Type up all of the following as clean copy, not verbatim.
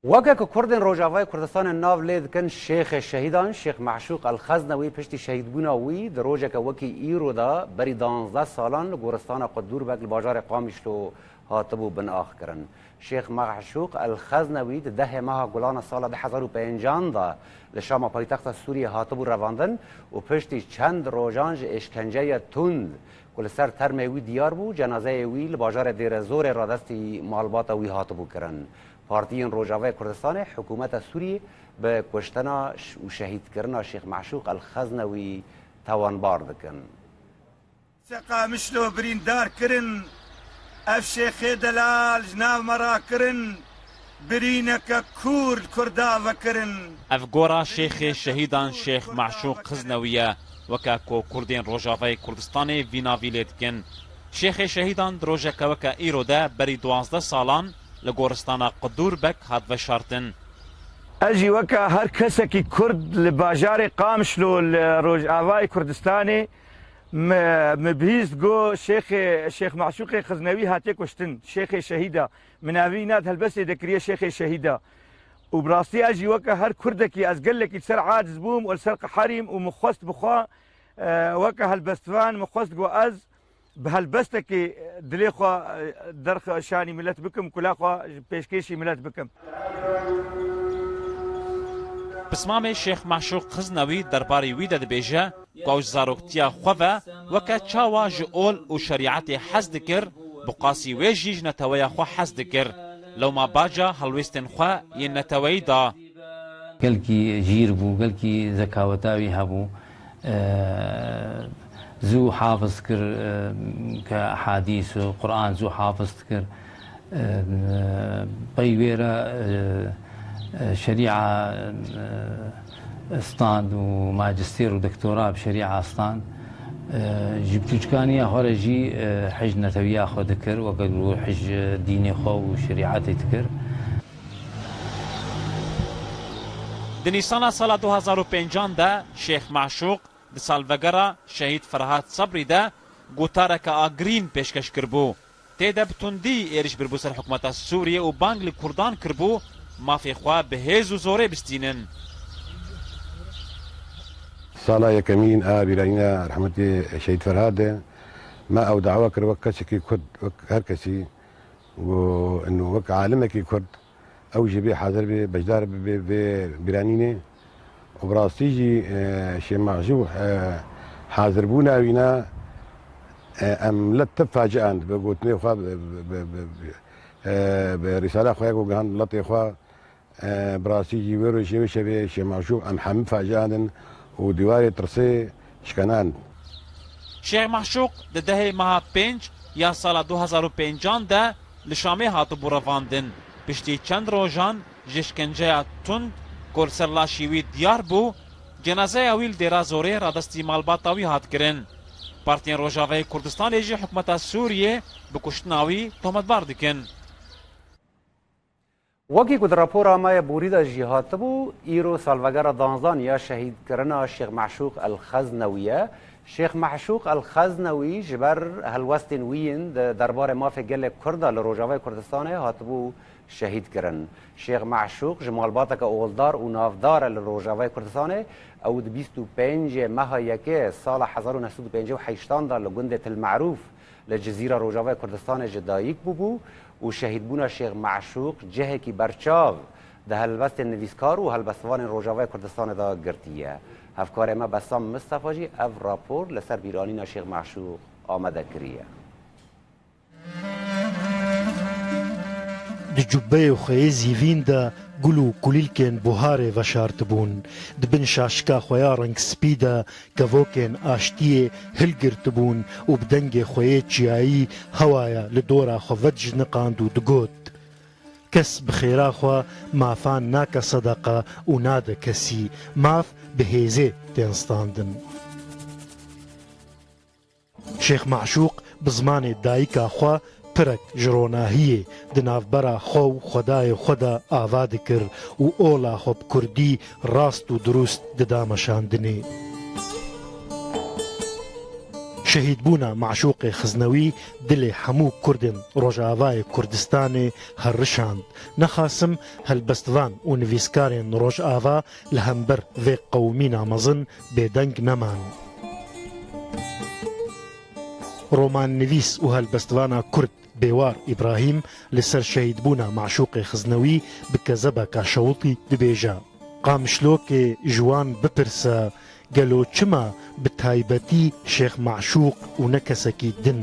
وەکێک کوردên Rojavayê Kurdistanê nav lê dikin Şêxê Şehîdan Şêx Meşûq Elxeznewî piştî şehîdbûna wî di rojeke wekî îro da berî 12 salan li goristana Qudûrbek li bajarê Qamişlo hatibû binaxkirin. Şêx Meşûq Elxeznewî di dehê meha Gulan sala 2005 da li şama paytexta Sûriyê hatibû revandin û piştî çend rojan ji îşkenceya tund ku li ser termê wî diyar bû cenazeyê wî li bajarê Dêrezorê radestî malbata wî hatibû kirin. Partiyên Rojavayê Kurdistanê hikûmeta Sûriyê bi kuştina û şehîdkirina Şêx Meşûq Elxeznewî tawanbar dikin. Qamişlo birîndar kirin, ev şêxê delal ji nav me rakirin, birîneke Kurd Kurda vekirin. Ev gora Şêxê Şehîdan Şêx Meşûq Xeznewî ye, weke ku Kurdên Rojavayê Kurdistanê vî navî lê dikin. Şêxê Şehîdan di rojeke weke îro de berî 12 salan li goristana Qudûrbek hat veşartin. Ejî weke her kesekî Kurd li bajarê Qamişlo li Rojavayê Kurdistanê me bihîst got Şêx Meşûqê Xeznewî hatiye kuştin. Şêxê Şehîda min navî nad helbestê de kiriye Şêxê Şehîda. û bi rastî ejî weke her Kurdekî ez gelekî ser aciz bûm û li ser qeherîm û min xwest bixwe weke helbestvan min xwest got ez bi helbestekê dilê xwe derxweşanî millet bikim kula xwe pêşkêşî millet bikim. Pismamê Şêx Meşûq Xeznewî derbarê wî de dibêje ku ew ji zaroktiya xwe ve weke çawa ji ol û şerîetê hez dikir, bi qasî wê jî ji neteweya xwe hez dikir. Lewma baca helwestên xwe yên neteweyî da. Gelkî jîr bû, gelkî zekaweta wî hebû. زوو حافظ کر که حدیث و قرآن زوو حافظ کر پیویره شریعه استاند و ماجستیر و دکتورا بشریعه استاند جبتوچکانی هر جی حج نتویا خود کر و قدرو حج دینی خو و شریعتی کر. دنیسانا سال 2005 ده شیخ معشوق di salvegera şehîd Ferhat Sabrî de gotareka agrîn pêşkeş kirbû. Têde bi tundî êriş birbû ser hikûmeta Sûriye û bang li Kurdan kirbû, mafê xwe bi hêz û zorê bistînin. Sala yekemîn a bîranîna rehmetê Şehîd Ferhatê me ew dawa kir wek kesekî Kurd wek her kesî û wek alimekî Kurd ew jî bê hazir bê bejdar bê bîranînê. وبراستي جي شي معجوح حاضر بونا وينا ام لا تفاجئان بقولتني خا برساله خويا وقال لطي خا براستي جي ويرو شي شبي شي معجوح ام حم فاجئان وديواري ترسي شكنان شيخ معشوق ده مها 5 یا سال 2005 ده لشامه هاتو بورواندن پشتی چند روزان جشکنجه تند کورسر لاشیوی دیار بو جنازه اویل دیرا زوره رادستی مالباتاوی هات کرن. پارتین روجاوی کردستان ایجی حکومت سوریه بکشتناوی تهمتبار دکن. وەکی ku di rapora me borî de jî hatibû îro salvegera danzaniya şehîdkirina Şêx Meşûq Elxeznewî ye. Şêx Meşûq Elxeznewî ji ber helwestên wî yên di derbarê mafê gelek Kurd li Rojavayê Kurdistanê hatibû şehîdkirin. Şêx Meşûq ji malbateke oldar û navdar li Rojavayê Kurdistanê ew di 25 meha yekê sala 1958 da li gundê Tilmeዕrûf li Cizîra Rojavayê Kurdistanê ji dayîk bûbû û şehîdbûna Şêx Meşûq cihekî berçav di helbestên nivîskar û helbestvanên Rojavayê Kurdistanê da girtiye. Hevkarê me Bessam Mistefa jî ev rapor li ser bîranîna Şêx Meşûq amade kiriye. Di cubeyê xwe zîvîn de gul û kulîlkên buharê veşartibûn. Di bin şaşika xwe ya rengspî de kevokên aştiyê hilgirtibûn û bi dengê xwe yê çiyayî hewaya li dora xwe vedijniqand û digot kes bi xêra xwe mafan nake sedeqa û nade kesî. Maf bi hêzê tên standin. Şêx Meşûq bi zimanê dayîka xwe pirek ji ronahiyê di navbera xwe û xwedayê xwe de ava dikir û ola xwe bi Kurdî rast û durust di dameşandinê. شهید بوونا معشوق خزنەوی دلێ هەموو کوردن ڕۆژئاوای کوردستانê هەڕشاند نەخاسم هەلبەستوان و نویسکارên ڕۆژئاوا لە هەمبەر vê qewmîna mezin bêdeng neman. ڕۆماننویس و هەلبەستوانە کورد بێوار ئیبراهیم لەسەر شەهیدبوونا معشوقی خزنەوی بکەزە بە کاشەوڵی دبێژە قامشلۆکێ ژوان بپرسە گەلۆ چما bi taybetî شێخ معشوق û ne kesekî din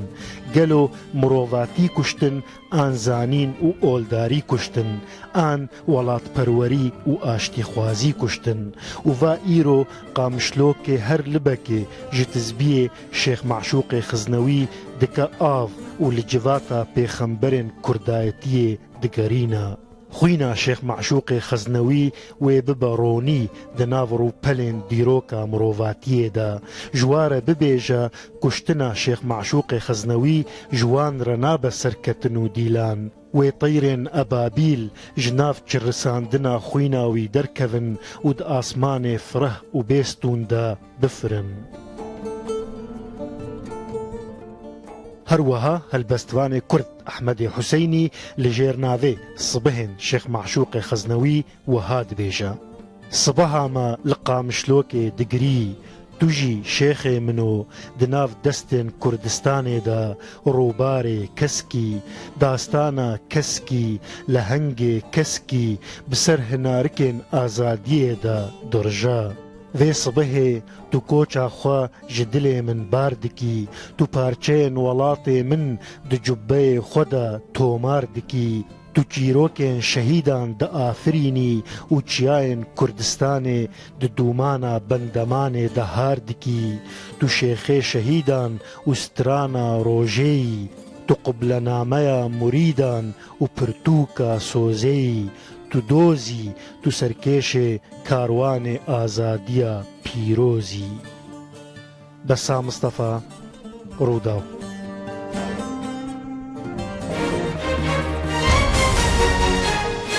gelo mirovatî kuştin an zanîn û oldarî kuştin an welatperwerî û aştîxwazî kuştin û va îro qamişlokê her libekê ji tizbiyê şêx Maşûqê Xiznewî dike av û li civata pêxemberên kurdayetiyê digerîne. خوینا شێخ معشوقی خزنەوی وێ ببە ڕۆنی di nav rûpelên dîroka mirovatiyê de ji bibêje kuştina şêx Maşûqê Xiznewî ji wan re nabe serketin û dîlan wê teyrên ebabîl ji nav çirrisandina xwîna wî derkevin û di asmanê fireh û bêstûn de bifirin. هەروەها هەلبەستوانێ کورد ئەحمەدی حوسەینی لە ژێرناوێ سبهێن شێخ معشوقی خزنەوی وەها دبێژە سبەهامە لە قامشلۆکێ دگری توژی شێخێ منۆ دناو دەستێن کوردستانێدا ڕووبارێ کەسکی داستانە کەسکی لە هەنگێ کەسکی بسەر هەنارکێن ئازادیێدا دڕژە vê sibihê tu koça xwe ji dilê min bar dikî tu parçeyên welatê min di cubbeyê xwe de tomar dikî tu çîrokên şehîdan diafirînî û çiyayên Kurdistanê di dûmana bendemanê de har dikî tu şêxê şehîdan û strana rojeyî tu qiblenameya murîdan û pirtûka sozeyî tu dozî tu serkêşê karwanê azadiya pîrozî. Besa Mustafa, Rûdaw.